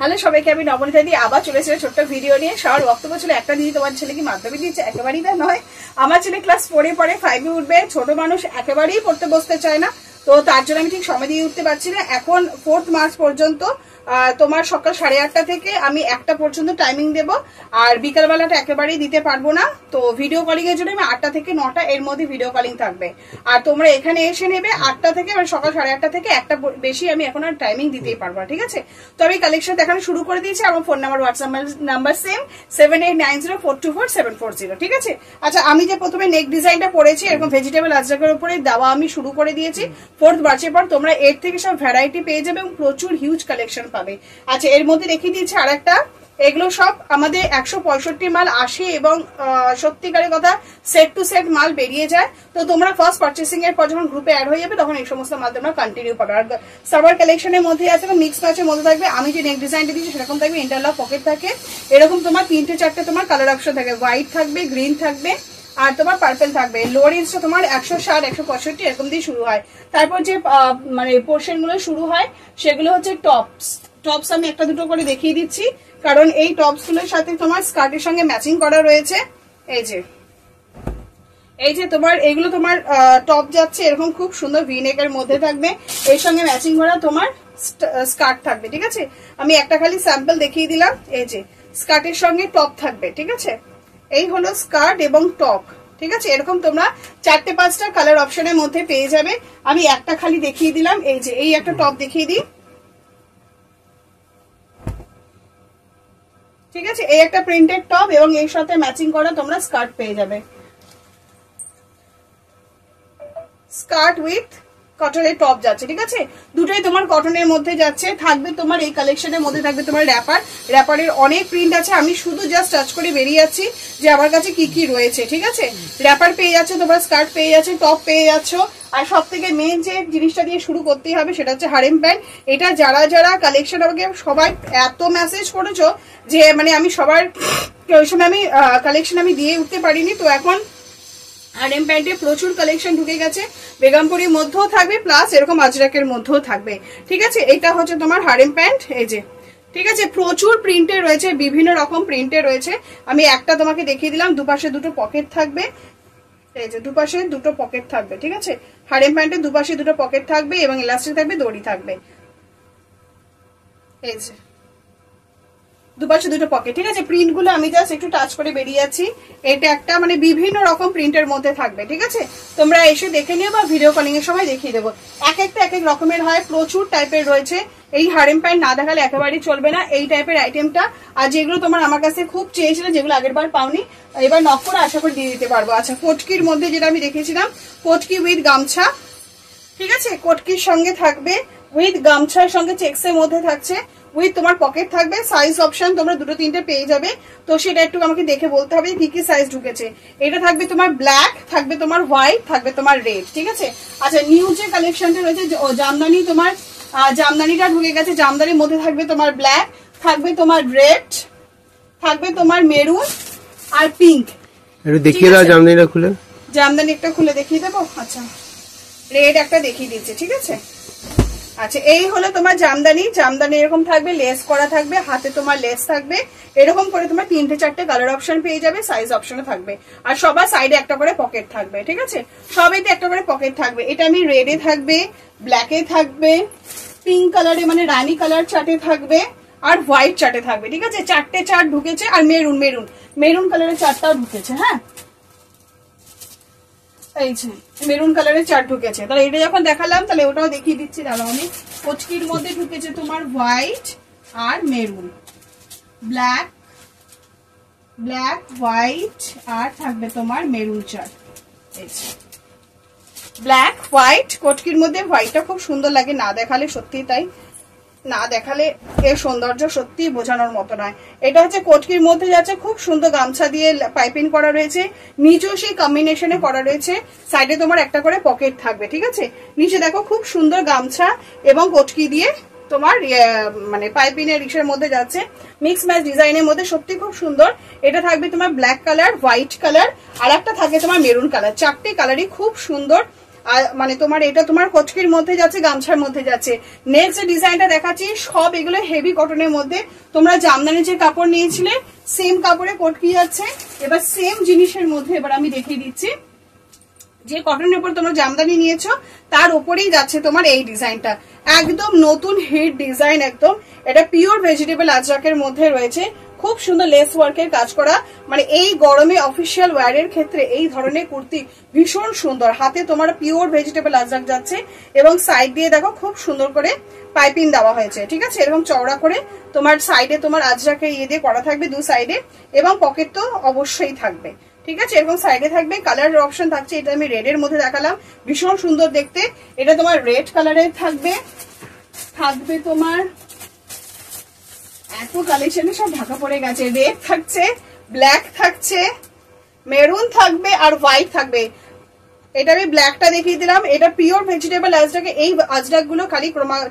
Hello সবাইকে, আমি নবনীতা দি আবার চলে এসেছি ছোট্ট ভিডিও নিয়ে। সবার বক্তব্য ছিল একটা দিদি তোমার ছেলে কি মাধ্যমিক দিচ্ছে? একেবারেই তা নয়। আমার ছেলে ক্লাস 4 পড়ে, 5 এ উঠবে। ছোট মানুষ একেবারেই পড়তে বসতে চায় না, তো তার জন্য আমি ঠিক সময় দিয়ে উঠতে পারছি না। এখন 4 মার্চ পর্যন্ত তোমার সকাল 8:30 থেকে আমি 1টা পর্যন্ত টাইমিং দেব, আর বিকালবেলাটা একেবারেই দিতে পারবো না। তো ভিডিও কলিং এর জন্য আমি 8টা থেকে 9টা এর মধ্যে ভিডিও কলিং থাকবে, আর তোমরা এখানে এসে নেবে 8টা থেকে, সকাল 8:30 থেকে 1টা বেশি আমি এখন আর টাইমিং দিতেই পারবো, ঠিক আছে? তো আমি কালেকশন দেখানো শুরু করে দিয়েছি। আমার phone number, WhatsApp number same 7890424740, ঠিক আছে? আচ্ছা, আমি যে প্রথমে নেক ডিজাইনটা পরেছি এরকম ভেজিটেবল আজরাকের উপরে দেওয়া আমি শুরু করে দিয়েছি। 4 মার্চের পর তোমরা এর থেকে সব ভ্যারাইটি পেয়ে যাবে এবং প্রচুর হিউজ কালেকশন পাবে। আচ্ছা, এর মধ্যে দেখিয়ে দিচ্ছি আর একটা। এগুলো সব আমাদের 165 মাল আসে এবং সত্যিকারের কথা সেট টু সেট মাল বেরিয়ে যায়। তো তোমরা ফার্স্ট পার্চেসিং এর পর যখন গ্রুপে অ্যাড হয়ে যাবে তখন এই সমস্ত মাল তোমরা কন্টিনিউ পাবে। আর সামার কালেকশনের মধ্যে আছে, মিক্স ম্যাচের মধ্যে থাকবে। আমি যে নেক ডিজাইনটা দিচ্ছি সেরকম থাকবে, ইন্টারলক পকেট থাকে, এরকম তোমার 3টে 4টে তোমার কালার অপশন থাকবে। হোয়াইট থাকবে, গ্রিন থাকবে, আর তোমার পার্পল থাকবে। লোয়ার রেঞ্জটা তোমার 160, 165 এরকম দিয়ে শুরু হয়। তারপর যে মানে পোর্শন গুলো শুরু হয় সেগুলো হচ্ছে টপস। টপস আমি একটা দুটো করে দেখিয়ে দিচ্ছি, কারণ এই টপস গুলোর সাথে তোমার স্কার্টের সঙ্গে ম্যাচিং করা রয়েছে। এই যে তোমার এইগুলো তোমার টপ যাচ্ছে এরকম খুব সুন্দর ভি নেকের মধ্যে থাকবে, এর সঙ্গে ম্যাচিং করা তোমার স্কার্ট থাকবে, ঠিক আছে? আমি একটা খালি স্যাম্পল দেখিয়ে দিলাম। এই যে স্কার্টের সঙ্গে টপ থাকবে, ঠিক আছে? এই হলো স্কার্ট এবং টপ, ঠিক আছে? এরকম তোমরা 4টে 5টা কালার অপশনের মধ্যে পেয়ে যাবে। আমি একটা খালি দেখিয়ে দিলাম। এই যে এই একটা টপ দেখিয়ে দিই, ঠিক আছে? এই একটা প্রিন্টেড টপ এবং এর সাথে ম্যাচিং করা তোমরা স্কার্ট পেয়ে যাবে। স্কার্ট উইথ কটনের টপ যাচ্ছে, ঠিক আছে? দুটোই তোমার কটনের মধ্যে যাচ্ছে। থাকবে তোমার এই কালেকশনের মধ্যে থাকবে তোমার র্যাপারের অনেক প্রিন্ট আছে। আমি শুধু জাস্ট টাচ করে বেরিয়ে যাচ্ছি যে আমার কাছে কি কি রয়েছে, ঠিক আছে? র্যাপার পেয়ে যাচ্ছে, তোমার স্কার্ট পেয়ে যাচ্ছে, টপ পেয়ে যাচ্ছ। আর সব থেকে মেন যে জিনিসটা দিয়ে শুরু করতেই হবে সেটা হচ্ছে হারেম প্যান্ট। এটা যারা যারা কালেকশন আমাকে সবাই এত মেসেজ করেছো যে মানে আমি সবার ওই সময় আমি কালেকশন আমি দিয়ে উঠতে পারিনি। তো এখন হারেম প্যান্টে প্রচুর কালেকশন ঢুকে গেছে, বেগমপুরির মধ্যেও থাকবে, প্লাস এরকম আজরাকের মধ্যেও থাকবে, ঠিক আছে? এটা হচ্ছে তোমার হারেম প্যান্ট, এই যে, ঠিক আছে? প্রচুর প্রিন্টে রয়েছে, বিভিন্ন রকম প্রিন্টে রয়েছে। আমি একটা তোমাকে দেখিয়ে দিলাম, দুপাশে দুটো পকেট থাকবে। এই যে দুপাশে দুটো পকেট থাকবে, ঠিক আছে? হারেম প্যান্টে দুপাশে দুটো পকেট থাকবে এবং ইলাস্টিক থাকবে, দড়ি থাকবে। এই যে দুপাশে দুটো পকেট, ঠিক আছে? প্রিন্ট গুলো আমি জাস্ট একটু টাচ করে বেরিয়ে যাচ্ছি। এটা একটা মানে বিভিন্ন রকম প্রিন্টের মধ্যে থাকবে, ঠিক আছে? তোমরা এসে দেখে নিও বা ভিডিও কলিং এর সময় দেখিয়ে দেবো। এক একটা এক এক রকমের হয়, প্রচুর টাইপের রয়েছে। এই হারেম প্যান্ট না দেখালে একেবারেই চলবে না এই টাইপের আইটেমটা। আর যেগুলো তোমার আমার কাছে খুব চেয়েছিল, যেগুলো আগের বার পাওনি, এবার নক করে আশা করে দিয়ে দিতে পারবো। আচ্ছা, কোটকির মধ্যে যেটা আমি দেখেছিলাম, কোটকি উইথ গামছা, ঠিক আছে? কোটকির সঙ্গে থাকবে উইথ গামছার সঙ্গে চেক্সের মধ্যে থাকছে, উইথ তোমার পকেট থাকবে। সাইজ অপশন তোমরা 2-3টে পেয়ে যাবে, তো সেটা একটু আমাকে দেখে বলতে হবে কি কি সাইজ ঢুকেছে। এটা থাকবে তোমার ব্ল্যাক, থাকবে তোমার হোয়াইট, থাকবে তোমার রেড, ঠিক আছে? আচ্ছা, নিউ যে কালেকশনটা রয়েছে জামদানি, তোমার জামদানিটা ঢুকে গেছে। জামদানির মধ্যে থাকবে তোমার ব্ল্যাক, থাকবে তোমার রেড, থাকবে তোমার মেরুন আর পিঙ্ক। একটু দেখিয়ে দাও জামদানিটা খুলে। জামদানি একটা খুলে দেখিয়ে দেবো। আচ্ছা, রেড একটা দেখিয়ে দিচ্ছি, ঠিক আছে? আচ্ছা, এই হলো তোমার জামদানি। জামদানি এরকম থাকবে, লেস করা থাকবে, হাতে তোমার লেস থাকবে। এরকম করে তোমার 3টে 4টে কালার অপশন পেয়ে যাবে, সাইজ অপশনও থাকবে। আর সবার সাইডে একটা করে পকেট থাকবে, ঠিক আছে? সবাইতে একটা করে পকেট থাকবে। এটা আমি রেডে থাকবে, ব্ল্যাকে থাকবে, পিঙ্ক কালারে মানে রানী কালার চার্টে থাকবে, আর হোয়াইট চার্টে থাকবে, ঠিক আছে? 4টে চার্ট ঢুকেছে, আর মেরুন কালারের চার্টটাও ঢুকেছে। হ্যাঁ, এই যে মেরুন কালারের চার্ট ঢুকেছে। তাহলে এটা যখন দেখালাম তাহলে ওটাও দেখিয়ে দিচ্ছি। দাঁড়াও, আমি কোচকির মধ্যে ঢুকেছে তোমার হোয়াইট আর মেরুন, ব্ল্যাক হোয়াইট, আর থাকবে তোমার মেরুন চার্ট। ব্ল্যাক হোয়াইট, কোটকির মধ্যে হোয়াইটটা খুব সুন্দর লাগে, না দেখালে সত্যি তাই, না দেখালে এর সৌন্দর্য সত্যি বোঝানোর মতো নয়। এটা হচ্ছে কোটকির মধ্যে যাচ্ছে, খুব সুন্দর গামছা দিয়ে পাইপিং করা রয়েছে, নিচেও সেই কম্বিনেশনে করা রয়েছে। সাইডে তোমার একটা করে পকেট থাকবে, ঠিক আছে? নিচে দেখো খুব সুন্দর গামছা এবং কোটকি দিয়ে তোমার মানে পাইপিনের রিক্সের মধ্যে যাচ্ছে, মিক্স ম্যাচ ডিজাইনের মধ্যে, সত্যি খুব সুন্দর। এটা থাকবে তোমার ব্ল্যাক কালার, হোয়াইট কালার, আর একটা থাকবে তোমার মেরুন কালার। 4টে কালারই খুব সুন্দর। মানে তোমার এটা তোমার কচকির মধ্যে যাচ্ছে, গামছার মধ্যে যাচ্ছে। নেক্সট যে ডিজাইনটা দেখাচ্ছি সব এগুলো হেভি কটনের মধ্যে। তোমরা জামদানি যে কাপড় নিয়েছিলে সেম কাপড়ে কটকি যাচ্ছে। এবার সেম জিনিসের মধ্যে এবার আমি দেখিয়ে দিচ্ছি, যে কটনের উপর তোমরা জামদানি নিয়েছো তার উপরেই যাচ্ছে তোমার এই ডিজাইনটা, একদম নতুন হিট ডিজাইন একদম। এটা পিওর ভেজিটেবল আজরাকের মধ্যে রয়েছে, খুব সুন্দর লেস ওয়ার্কের কাজ করা। মানে এই গরমে অফিসিয়াল ওয়্যারের ক্ষেত্রে এই ধরনের কুর্তি ভীষণ সুন্দর। হাতে তোমার পিওর ভেজিটেবল আজরাক যাচ্ছে এবং সাইড দিয়ে দেখো খুব সুন্দর করে পাইপিং দেওয়া হয়েছে, ঠিক আছে। এরকম চওড়া করে তোমার সাইডে তোমার আজরাকের ইয়ে দিয়ে করা থাকবে দু সাইডে, এবং পকেট তো অবশ্যই থাকবে, ঠিক আছে। এরকম সাইডে থাকবে। কালার অপশন থাকছে, এটা আমি রেড এর মধ্যে দেখালাম, ভীষণ সুন্দর দেখতে। এটা তোমার রেড কালারের থাকবে, থাকবে তোমার এত কালেকশনে সব ঢাকা পড়ে গেছে। রেড থাকছে, ব্ল্যাক থাকছে, মেরুন থাকবে আর হোয়াইট থাকবে। এটা আমি ব্ল্যাকটা দেখিয়ে দিলাম। এটা পিওর ভেজিটেবল আজরাক। এই আজরাক গুলো খালি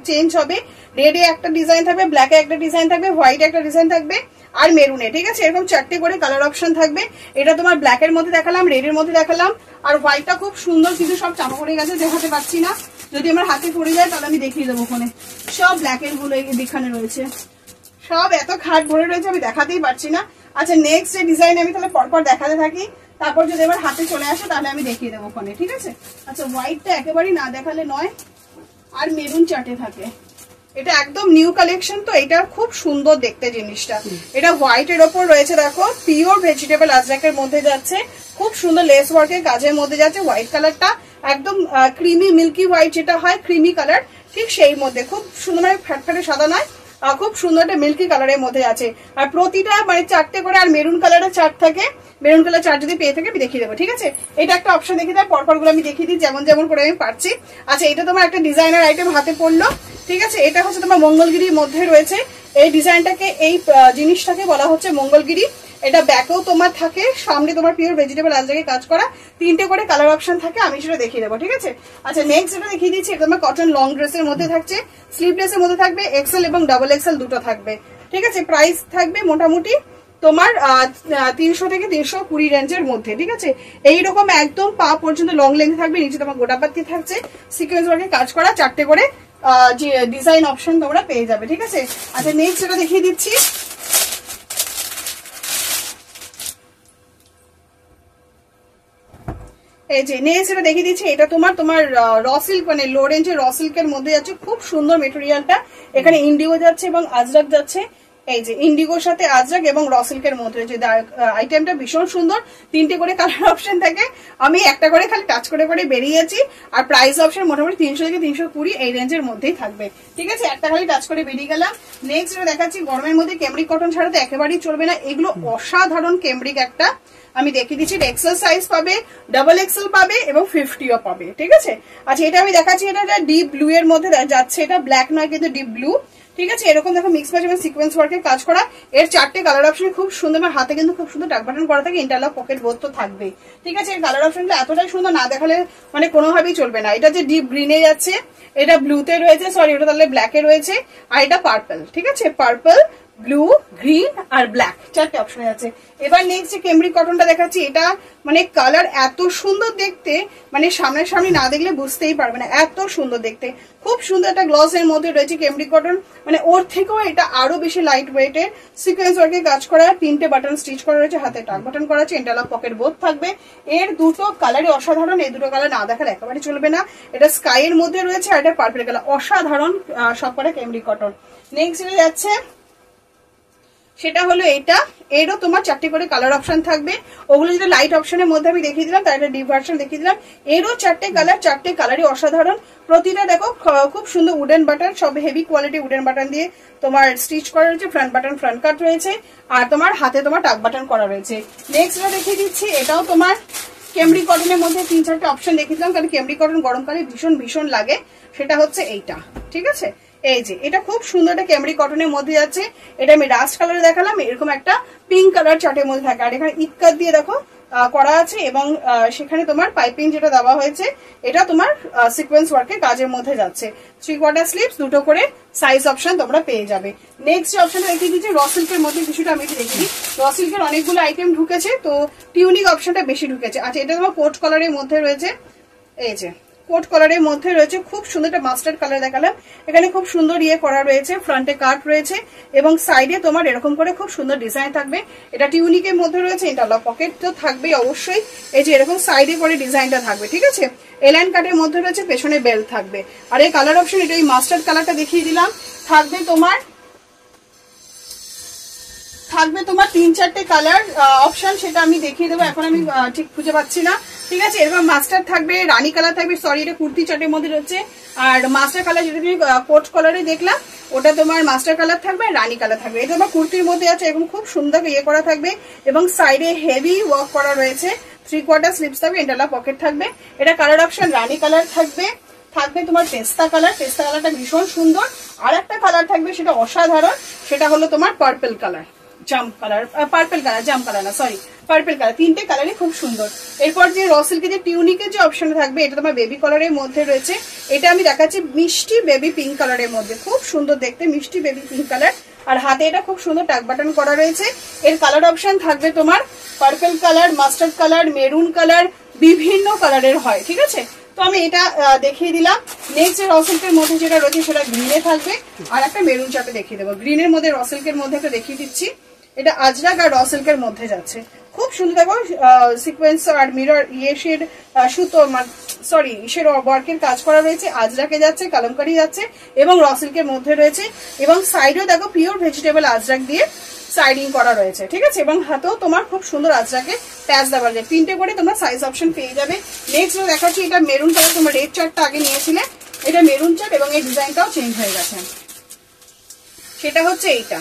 চেঞ্জ হবে, রেডে একটা ডিজাইন থাকবে, ব্ল্যাকে একটা ডিজাইন থাকবে, হোয়াইটে একটা ডিজাইন থাকবে আর মেরুনে, ঠিক আছে। এরকম 4টে করে কালার অপশন থাকবে। এটা তোমার ব্ল্যাক এর মধ্যে দেখালাম, রেড এর মধ্যে দেখালাম, আর হোয়াইটটা খুব সুন্দর, কিন্তু সব চাপা পড়ে গেছে, দেখাতে পাচ্ছি না। যদি আমার হাতে পড়ে যায় তাহলে আমি দেখিয়ে দেবো ওখানে। সব ব্ল্যাক এর গুলো এখানে রয়েছে, সব এত খাট ভরে রয়েছে আমি দেখাতেই পারছি না। আচ্ছা নেক্সট যে ডিজাইন আমি তাহলে পরপর দেখাতে থাকি, তারপর যদি এবার হাতে চলে আসে তাহলে আমি দেখিয়ে দেবো ওখানে, ঠিক আছে। আচ্ছা হোয়াইটটা একেবারেই না দেখালে নয়, আর মেরুন 4টে থাকে। এটা একদম নিউ কালেকশন, তো এটা খুব সুন্দর দেখতে জিনিসটা। এটা হোয়াইট এর ওপর রয়েছে, দেখো পিওর ভেজিটেবল আজরাকের মধ্যে যাচ্ছে, খুব সুন্দর লেস ওয়ার্কের কাজের মধ্যে যাচ্ছে। হোয়াইট কালারটা একদম ক্রিমি মিল্কি হোয়াইট যেটা হয় ক্রিমি কালার, ঠিক সেই মধ্যে খুব সুন্দর, মানে ফ্যাটফ্যাটে সাদা নয়, খুব সুন্দর একটা মিল্কি কালারের মধ্যে আছে। আর প্রতিটা মানে 4টে করে, আর মেরুন কালারের 4 থাকে। মেরুন কালার 4 যদি পেয়ে থাকে আমি দেখিয়ে দেবো, ঠিক আছে। এটা একটা অপশন দেখিয়ে দেয়, পরপর গুলো আমি দেখিয়ে দিই যেমন যেমন করে আমি পারছি। আচ্ছা এটা তোমার একটা ডিজাইনার আইটেম হাতে পড়লো, ঠিক আছে। এটা হচ্ছে তোমার মঙ্গলগিরির মধ্যে রয়েছে। এই ডিজাইনটাকে, এই জিনিসটাকে বলা হচ্ছে মঙ্গলগিরি। এটা ব্যাকেও তোমার থাকে, সামনে তোমার পিওর ভেজিটেবল আজরাকে কাজ করা, 3টে করে কালার অপশন থাকে, আমি সেটা দেখিয়ে দেবো, ঠিক আছে। আচ্ছা নেক্সট যেটা দেখিয়ে দিচ্ছি, এটা তোমার কটন লং ড্রেসের মধ্যে থাকছে, স্লিভলেসের মধ্যে থাকবে, এক্সেল এবং ডাবল এক্সেল দুটো থাকবে, ঠিক আছে। প্রাইস থাকবে মোটামুটি তোমার 300 থেকে 320 রেঞ্জের মধ্যে, ঠিক আছে। এইরকম একদম পা পর্যন্ত লং লেন্থ থাকবে, নিচে তোমার গোটাপাতি থাকছে, সিকোয়েন্স ওয়ার্কে কাজ করা, 4টে করে যে ডিজাইন অপশন তোমরা পেয়ে যাবে, ঠিক আছে। আচ্ছা নেক্সট যেটা দেখিয়ে দিচ্ছি, এই যে নেক্সট যেটা দেখিয়ে দিচ্ছি, এটা তোমার র সিল্ক, মানে লো রেঞ্জের র সিল্কের মধ্যে যাচ্ছে, খুব সুন্দর মেটেরিয়ালটা। এখানে ইন্ডিগো যাচ্ছে এবং আজরাক যাচ্ছে, এই যে ইন্ডিগোর সাথে আজরাক এবং র সিল্কের মধ্যে যে আইটেমটা ভীষণ সুন্দর। 3টে করে কালার অপশন থাকে, আমি একটা করে খালি টাচ করে করে বেরিয়েছি। আর প্রাইস অপশন মোটামুটি 300 থেকে 320 এই রেঞ্জের মধ্যেই থাকবে, ঠিক আছে। একটা খালি টাচ করে বেরিয়ে গেলাম। নেক্সট যেটা দেখাচ্ছি, গরমের মধ্যে কেমব্রিক কটন ছাড়া তো একেবারেই চলবে না। এগুলো অসাধারণ কেমব্রিক একটা, আমি দেখিয়ে দিচ্ছি। এক্সেল সাইজ পাবে, ডাবল এক্সেল পাবে এবং 50ও পাবে, ঠিক আছে। আচ্ছা এটা আমি দেখাচ্ছি, এটা ডিপ ব্লু এর মধ্যে যাচ্ছে, এটা ব্ল্যাক নয় কিন্তু ডিপ ব্লু, ঠিক আছে। এরকম দেখো মিক্স ম্যাচ এবং সিকোয়েন্স ওয়ার্কের কাজ করা। এর 4টে কালার অপশন খুব সুন্দর, আমার হাতে কিন্তু খুব সুন্দর টাক বাটন করা থাকে, ইন্টারলক পকেট বোথ তো থাকবে, ঠিক আছে। এর কালার অপশনগুলো এতটাই সুন্দর, না দেখালে মানে কোনোভাবেই চলবে না। এটা যে ডিপ গ্রিনে যাচ্ছে, এটা ব্লুতে রয়েছে, সরি ওটা তাহলে ব্ল্যাকে রয়েছে, আর এটা পার্পল, ঠিক আছে। পার্পল, ব্লু, গ্রিন আর ব্ল্যাক 4টে অপশন আছে। এবার নেক্সট যে কেমব্রিক কটনটা দেখাচ্ছি, এটা মানে কালার এত সুন্দর দেখতে, মানে সামনাসামনি না দেখলে বুঝতেই পারবে না, এত সুন্দর দেখতে। খুব সুন্দর একটা গ্লস এর মধ্যে রয়েছে কেমব্রিক কটন, মানে ওর থেকেও এটা আরো বেশি লাইট ওয়েটের, সিকোয়েন্স ওয়ার্কে কাজ করা, 3টে বাটন স্টিচ করা রয়েছে, হাতে টাক বাটন করা আছে, ইন্টারলক পকেট বোথ থাকবে। এর দুটো কালারই অসাধারণ, এই দুটো কালার না দেখালে একেবারে চলবে না। এটা স্কাই এর মধ্যে রয়েছে আর এটা পার্পল কালার, অসাধারণ সবকটা কেমব্রিক কটন। নেক্সট যাচ্ছে, সেটা হলো এটা। এরও তোমার 4টে করে কালার অপশন থাকবে, ওগুলো যেটা লাইট অপশনের মধ্যে আমি দেখিয়ে দিলাম, তার একটা ডিপ ভার্সন দেখিয়ে দিলাম। এরও 4টে কালার, 4টে কালারই অসাধারণ। প্রতিটা দেখো খুব সুন্দর উডেন বাটন, সব হেভি কোয়ালিটি উডেন বাটন দিয়ে তোমার স্টিচ করা রয়েছে, ফ্রন্ট বাটন ফ্রন্ট কাট রয়েছে, আর তোমার হাতে তোমার টাক বাটন করা রয়েছে। নেক্সট দেখিয়ে দিচ্ছি, এটাও তোমার কেমব্রিক কটনের মধ্যে 3-4টে অপশন দেখিয়ে দিলাম, কারণ কেমব্রিক কটন গরমকালে ভীষণ ভীষণ লাগে। সেটা হচ্ছে এইটা, ঠিক আছে। এই যে এটা খুব সুন্দর একটা কেমব্রিক কটনের মধ্যে যাচ্ছে, এটা আমি রাস্ট কালারে দেখালাম, এরকম একটা পিঙ্ক কালার চার্টের মধ্যে থাকে, আর এখানে ইক্কাত দিয়ে দেখো করা আছে, এবং সেখানে তোমার পাইপিং যেটা দেওয়া হয়েছে, এটা তোমার সিকোয়েন্স ওয়ার্কের কাজের মধ্যে যাচ্ছে। 3/4 স্লিভস, দুটো করে সাইজ অপশন তোমরা পেয়ে যাবে। নেক্সট অপশনটা দেখিয়ে দিচ্ছি, র সিল্কের মধ্যে কিছুটা আমি দেখি। র সিল্কের অনেকগুলো আইটেম ঢুকেছে, তো টিউনিক অপশনটা বেশি ঢুকেছে। আচ্ছা এটা তোমার কোট কালারের মধ্যে রয়েছে, এই যে কোট কালারের মধ্যে রয়েছে, খুব সুন্দর একটা মাস্টার্ড কালার দেখালাম, এখানে খুব সুন্দর ইয়ে করা রয়েছে, ফ্রন্টে কাট রয়েছে এবং সাইডে তোমার এরকম করে খুব সুন্দর ডিজাইন থাকবে। এটা টিউনিকের মধ্যে রয়েছে, ইন্টারলক পকেট তো থাকবেই অবশ্যই, এই যে এরকম সাইডে করে ডিজাইনটা থাকবে, ঠিক আছে। এলাইন কাটের মধ্যে রয়েছে, পেছনে বেল্ট থাকবে। আর এই কালার অপশন, এটা এই মাস্টার্ড কালারটা দেখিয়ে দিলাম, থাকবে তোমার 3-4টে কালার অপশন, সেটা আমি দেখিয়ে দেবো, এখন আমি ঠিক খুঁজে পাচ্ছি না, ঠিক আছে। এরকম মাস্টার থাকবে, রানী কালার থাকবে, সরি এটা কুর্তি চাটের মধ্যে রয়েছে, আর মাস্টার কালার যেটা তুমি কোট কালারে দেখলাম ওটা তোমার মাস্টার কালার থাকবে, রানী কালার থাকবে। এটা তোমার কুর্তির মধ্যে আছে, এরকম খুব সুন্দর ইয়ে করা থাকবে এবং সাইডে হেভি ওয়ার্ক করা রয়েছে, 3/4 স্লিভস থাকবে, ইন্টারলক পকেট থাকবে। এটা কালার অপশন রানী কালার থাকবে, থাকবে তোমার পেস্তা কালারটা ভীষণ সুন্দর। আর একটা কালার থাকবে সেটা অসাধারণ, সেটা হলো তোমার পার্পল কালার, পার্পল কালার, 3টে কালারই খুব সুন্দর। এরপর যে র সিল্কের যে টিউনিকের যে অপশন থাকবে, এটা তোমার বেবি কালারের মধ্যে রয়েছে, এটা আমি দেখাচ্ছি মিষ্টি বেবি পিঙ্ক কালারের মধ্যে, খুব সুন্দর দেখতে, মিষ্টি বেবি পিঙ্ক কালার। আর হাতে এটা খুব সুন্দর টাক বাটন করা রয়েছে। এর কালার অপশন থাকবে তোমার purple colour, mustard colour, maroon colour, বিভিন্ন কালারের হয়, ঠিক আছে। তো আমি এটা দেখিয়ে দিলাম। নেক্সট যে র সিল্কের মধ্যে যেটা রয়েছে সেটা গ্রিনে থাকবে, আর একটা মেরুন চাপে দেখিয়ে দেবো। গ্রিনের মধ্যে র সিল্কের মধ্যে একটা দেখিয়ে দিচ্ছি, এটা আজরাক আর র সিল্কের মধ্যে যাচ্ছে, খুব সুন্দর দেখো সিকোয়েন্স আর মিরর ইয়েশের সুতো সরি ইসের ওয়ার্কের কাজ করা রয়েছে, আজরাকে যাচ্ছে, কালামকারি যাচ্ছে এবং র সিল্কের মধ্যে রয়েছে এবং সাইডেও দেখো পিওর ভেজিটেবল আজরাক দিয়ে সাইডিং করা রয়েছে, ঠিক আছে। এবং হাতেও তোমার খুব সুন্দর আজরাকে ট্যাচ দেওয়া যায়, 3টে করে তোমরা সাইজ অপশন পেয়ে যাবে। নেক্সট দেখাচ্ছি, এটা মেরুন কালার, তোমরা রেড চার্টটা আগে নিয়েছিলে, এটা মেরুন চার্ট এবং এই ডিজাইনটাও চেঞ্জ হয়ে গেছে, সেটা হচ্ছে এইটা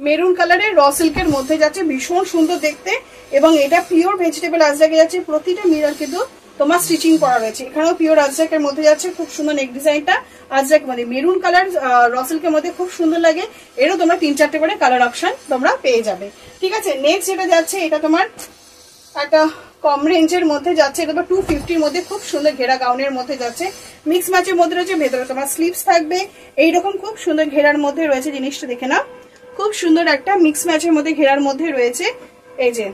মেরুন কালারের র সিল্কের মধ্যে যাচ্ছে, ভীষণ সুন্দর দেখতে এবং এটা পিওর ভেজিটেবল আজরাকে যাচ্ছে, প্রতিটা মিরর কিন্তু তোমার স্টিচিং করা রয়েছে, এখানেও পিওর আজরাকের মধ্যে যাচ্ছে, খুব সুন্দর নেক ডিজাইনটা আজরাক মানে মেরুন কালার র সিল্কের মধ্যে খুব সুন্দর লাগে। এরও তোমরা 3-4টে করে কালার অপশন তোমরা পেয়ে যাবে, ঠিক আছে। নেক্সট যেটা যাচ্ছে, এটা তোমার একটা কম রেঞ্জের মধ্যে যাচ্ছে, এটা 250-র মধ্যে খুব সুন্দর ঘেরা গাউনের মধ্যে যাচ্ছে, মিক্স ম্যাচের মধ্যে রয়েছে, ভেতরে তোমার স্লিভস থাকবে, এইরকম খুব সুন্দর ঘেরার মধ্যে রয়েছে, জিনিসটা দেখে নাও, খুব সুন্দর একটা মিক্স ম্যাচের মধ্যে ঘেরার মধ্যে রয়েছে। এই যে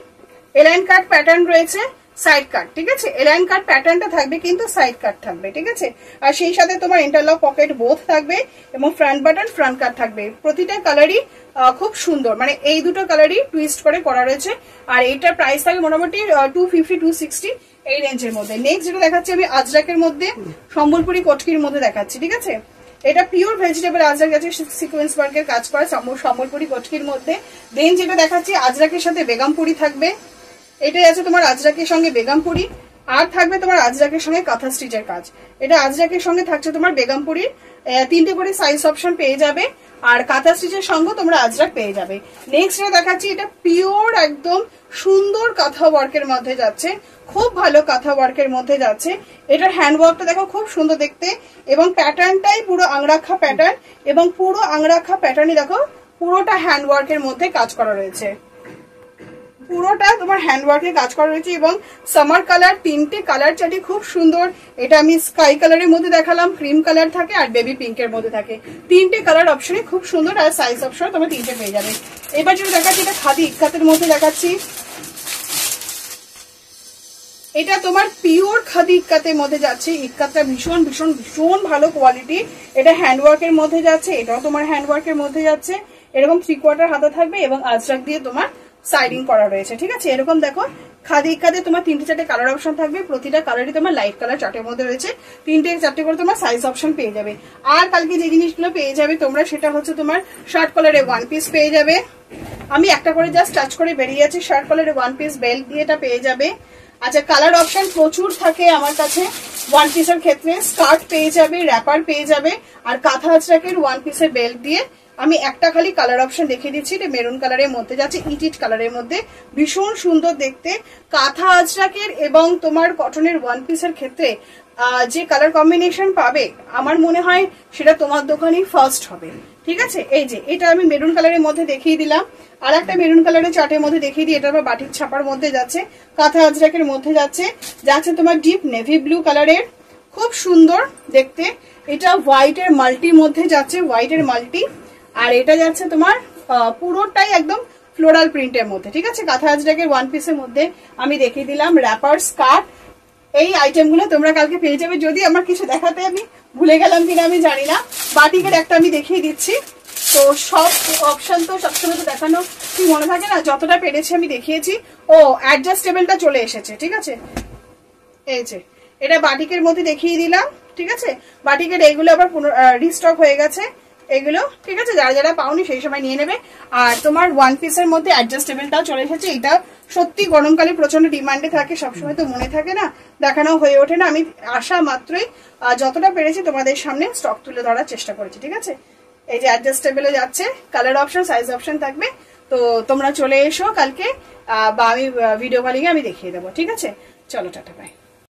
এলাইন কাট প্যাটার্ন রয়েছে, সাইড কাট, ঠিক আছে। এলাইন কাট প্যাটার্নটা থাকবে কিন্তু সাইড কাট থাকবে, ঠিক আছে। আর সেই সাথে তোমার ইন্টারলক পকেট বোথ থাকবে এবং ফ্রন্ট বাটন ফ্রন্ট কাট থাকবে, প্রতিটা কালারই খুব সুন্দর, মানে এই দুটো কালারই টুইস্ট করে করা রয়েছে। আর এইটার প্রাইস থাকবে মোটামুটি 250-260 এই রেঞ্জের মধ্যে। নেক্সট যেটা দেখাচ্ছি আমি আজরাকের মধ্যে, সম্বলপুরি কটকির মধ্যে দেখাচ্ছি, ঠিক আছে। এটা পিওর ভেজিটেবল আজরাক আছে, সিকোয়েন্স ওয়ার্কের কাজ করা সম্বলপুরি কটকির মধ্যে। দেন যেটা দেখাচ্ছি আজরাকের সাথে বেগমপুরি থাকবে, এটাই আছে তোমার আজরাকের সঙ্গে বেগমপুরি, আর থাকবে তোমার আজরাকের সঙ্গে কাঁথা স্টিচের কাজ। এটা আজরাকের সঙ্গে থাকছে তোমার বেগমপুরির, 3টে করে সাইজ অপশন পেয়ে যাবে, আর কাঁথা স্টিচের সঙ্গে তোমরা আজরাক পেয়ে যাবে। নেক্সট যেটা দেখাচ্ছি, এটা পিওর একদম সুন্দর কাঁথা ওয়ার্কের মধ্যে যাচ্ছে, খুব ভালো কাঁথা ওয়ার্কের মধ্যে যাচ্ছে। এটার হ্যান্ড ওয়ার্কটা দেখো খুব সুন্দর দেখতে এবং প্যাটার্নটাই পুরো আংরাখা প্যাটার্ন এবং পুরো আংরাখা প্যাটার্নই দেখো পুরোটা হ্যান্ড ওয়ার্কের মধ্যে কাজ করা রয়েছে, পুরোটা তোমার হ্যান্ড ওয়ার্কের কাজ করা রয়েছে এবং সামার কালার, 3টে কালার চাটি খুব সুন্দর। এটা আমি স্কাই কালারের মধ্যে দেখালাম, ক্রিম কালার থাকে আর বেবি পিঙ্কের মধ্যে থাকে, 3টে কালার অপশনে খুব সুন্দর, আর সাইজ অপশন তোমরা 3টে পেয়ে যাবে। এবার যেটা দেখাচ্ছি, এটা খাদি ইক্কাতের মধ্যে দেখাচ্ছি, এটা তোমার পিওর খাদি ইক্কাতের মধ্যে যাচ্ছে, ইক্কাতটা ভীষণ ভীষণ ভীষণ ভালো কোয়ালিটি। এটা হ্যান্ডওয়ার্কের মধ্যে যাচ্ছে, এটাও তোমার হ্যান্ডওয়ার্কের মধ্যে যাচ্ছে, এরকম 3/4 হাতা থাকবে এবং আজরাক দিয়ে তোমার সাইডিং করা রয়েছে, ঠিক আছে। এরকম দেখো খাদি ইক্কাতে তোমার 3-4টে কালার অপশন থাকবে, প্রতিটা কালারই তোমার লাইট কালার চার্টের মধ্যে রয়েছে, 3-4টে করে তোমার সাইজ অপশন পেয়ে যাবে। আর কালকে যে জিনিসগুলো পেয়ে যাবে তোমরা, সেটা হচ্ছে তোমার শার্ট কলারে 1 পিস পেয়ে যাবে, আমি একটা করে জাস্ট টাচ করে বেরিয়ে যাচ্ছি, শার্ট কলারে 1 পিস বেল্ট দিয়ে এটা পেয়ে যাবে। আচ্ছা, কালার অপশন প্রচুর থাকে আমার কাছে, 1 পিসের ক্ষেত্রে স্কার্ট পেয়ে যাবে, র্যাপার পেয়ে যাবে, আর কাঁথা আজরাকের 1 পিসের বেল্ট দিয়ে আমি একটা খালি কালার অপশন দেখিয়ে দিচ্ছি, এটা মেরুন কালারের মধ্যে যাচ্ছে, ইটিট কালারের মধ্যে, ভীষণ সুন্দর দেখতে। কাঁথা আজরাকের এবং তোমার কটনের 1 পিসের ক্ষেত্রে যে কালার কম্বিনেশন পাবে আমার মনে হয় সেটা তোমার দোকানেই ফার্স্ট হবে, ঠিক আছে। এই যে এটা আমি মেরুন কালারের মধ্যে দেখিয়ে দিলাম, আর একটা মেরুন কালারের চার্টের মধ্যে দেখিয়ে দিই, এটা আবার বাটিক ছাপার মধ্যে যাচ্ছে, কাঁথা আজরাকের মধ্যে যাচ্ছে, যাচ্ছে তোমার ডিপ নেভি ব্লু কালারের, খুব সুন্দর দেখতে। এটা হোয়াইটের মাল্টির মধ্যে যাচ্ছে, হোয়াইটের মাল্টি, আর এটা যাচ্ছে তোমার পুরোটাই একদম ফ্লোরাল প্রিন্টের মধ্যে, ঠিক আছে। কাঁথা আজরাকের 1 পিসের মধ্যে আমি দেখিয়ে দিলাম র্যাপার, স্কার্ট এই আইটেমগুলো তোমরা কালকে পেয়ে যাবে। যদি আমার কিছু দেখাতে আমি ভুলে গেলাম কিনা আমি জানি না। বাটিকের একটা আমি দেখিয়ে দিচ্ছি। তো সব অপশন তো সবসময় তো দেখানো কি মনে থাকে না, যতটা পেরেছি আমি দেখিয়েছি। ও অ্যাডজাস্টেবলটা চলে এসেছে, ঠিক আছে। এই যে এটা বাটিকের মধ্যে দেখিয়ে দিলাম, ঠিক আছে। বাটিকের এইগুলো আবার রিস্টক হয়ে গেছে এগুলো, ঠিক আছে। যারা যারা পাওনি সেই সময় নিয়ে নেবে। আর তোমার ওয়ান পিসের মধ্যে অ্যাডজাস্টেবলটাও চলে এসেছে। এটা সত্যি গরমকালে প্রচন্ড ডিমান্ডে থাকে, সবসময় তো মনে থাকে না, দেখানো হয়ে ওঠে না। আমি আসা মাত্রই যতটা পেরেছি তোমাদের সামনে স্টক তুলে ধরার চেষ্টা করেছি, ঠিক আছে। এই যে অ্যাডজাস্টেবলে যাচ্ছে, কালার অপশন সাইজ অপশন থাকবে। তো তোমরা চলে এসো কালকে, বা আমি ভিডিও কলিংয়ে আমি দেখিয়ে দেবো, ঠিক আছে। চলো টাটা বাই।